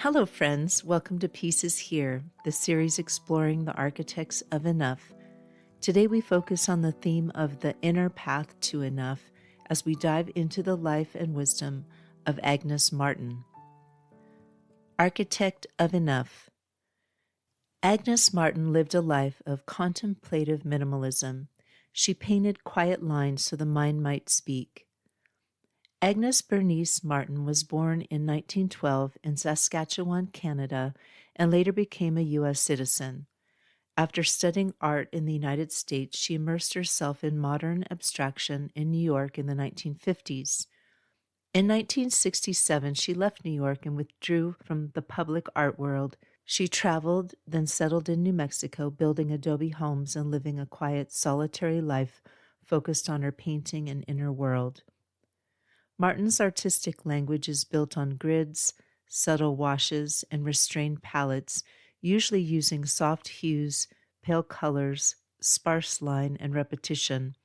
Hello, friends. Welcome to Pieces Here, the series exploring the architects of enough. Today we focus on the theme of the inner path to enough as we dive into the life and wisdom of Agnes Martin. Architect of Enough. Agnes Martin lived a life of contemplative minimalism. She painted quiet lines so the mind might speak. Agnes Bernice Martin was born in 1912 in Saskatchewan, Canada, and later became a U.S. citizen. After studying art in the United States, she immersed herself in modern abstraction in New York in the 1950s. In 1967, she left New York and withdrew from the public art world. She traveled, then settled in New Mexico, building adobe homes and living a quiet, solitary life focused on her painting and inner world. Martin's artistic language is built on grids, subtle washes, and restrained palettes, usually using soft hues, pale colors, sparse line, and repetition.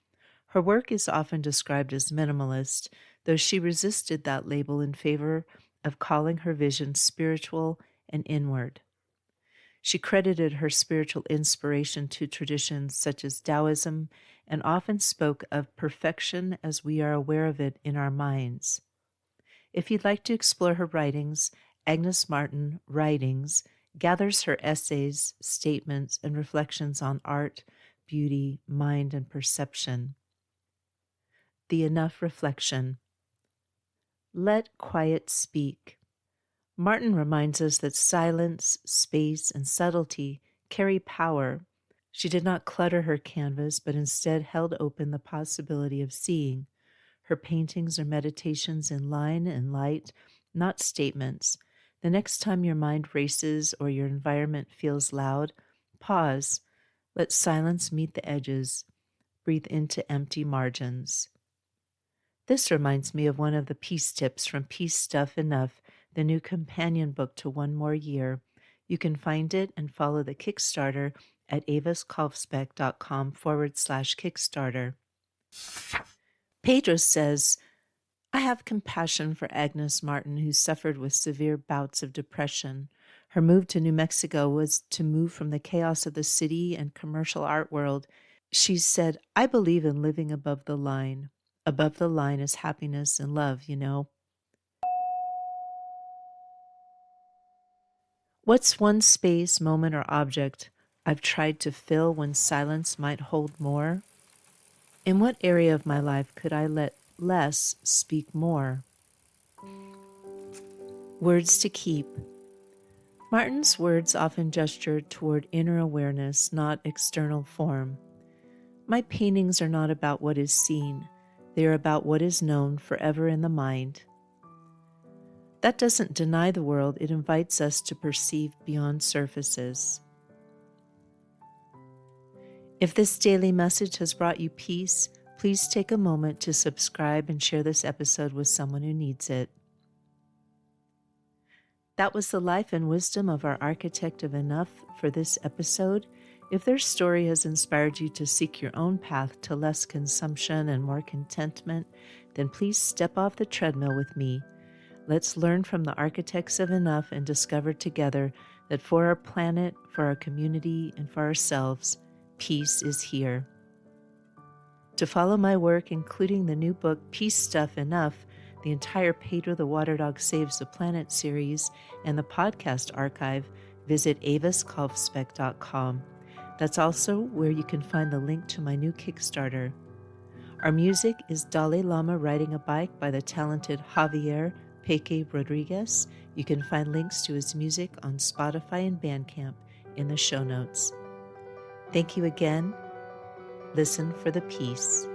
Her work is often described as minimalist, though she resisted that label in favor of calling her vision spiritual and inward. She credited her spiritual inspiration to traditions such as Taoism and often spoke of perfection as we are aware of it in our minds. If you'd like to explore her writings, Agnes Martin Writings gathers her essays, statements, and reflections on art, beauty, mind, and perception. The Enough Reflection. Let quiet speak. Martin reminds us that silence, space, and subtlety carry power. She did not clutter her canvas, but instead held open the possibility of seeing. Her paintings are meditations in line and light, not statements. The next time your mind races or your environment feels loud, pause. Let silence meet the edges. Breathe into empty margins. This reminds me of one of the peace tips from Peace Stuff Enough, the new companion book to One More Year. You can find it and follow the Kickstarter at avaskolfsbeck.com/Kickstarter. Pedro says, I have compassion for Agnes Martin, who suffered with severe bouts of depression. Her move to New Mexico was to move from the chaos of the city and commercial art world. She said, I believe in living above the line. Above the line is happiness and love, you know. What's one space, moment, or object I've tried to fill when silence might hold more? In what area of my life could I let less speak more? Words to keep. Martin's words often gestured toward inner awareness, not external form. My paintings are not about what is seen. They are about what is known forever in the mind. That doesn't deny the world, it invites us to perceive beyond surfaces. If this daily message has brought you peace, please take a moment to subscribe and share this episode with someone who needs it. That was the life and wisdom of our architect of enough for this episode. If their story has inspired you to seek your own path to less consumption and more contentment, then please step off the treadmill with me. Let's learn from the architects of enough and discover together that for our planet, for our community, and for ourselves, peace is here. To follow my work, including the new book, Peace Stuff Enough, the entire Pedro the Water Dog Saves the Planet series, and the podcast archive, visit avaskolfsbeck.com. That's also where you can find the link to my new Kickstarter. Our music is Dalai Lama Riding a Bike by the talented Javier Peque Rodriguez. You can find links to his music on Spotify and Bandcamp in the show notes. Thank you again. Listen for the peace.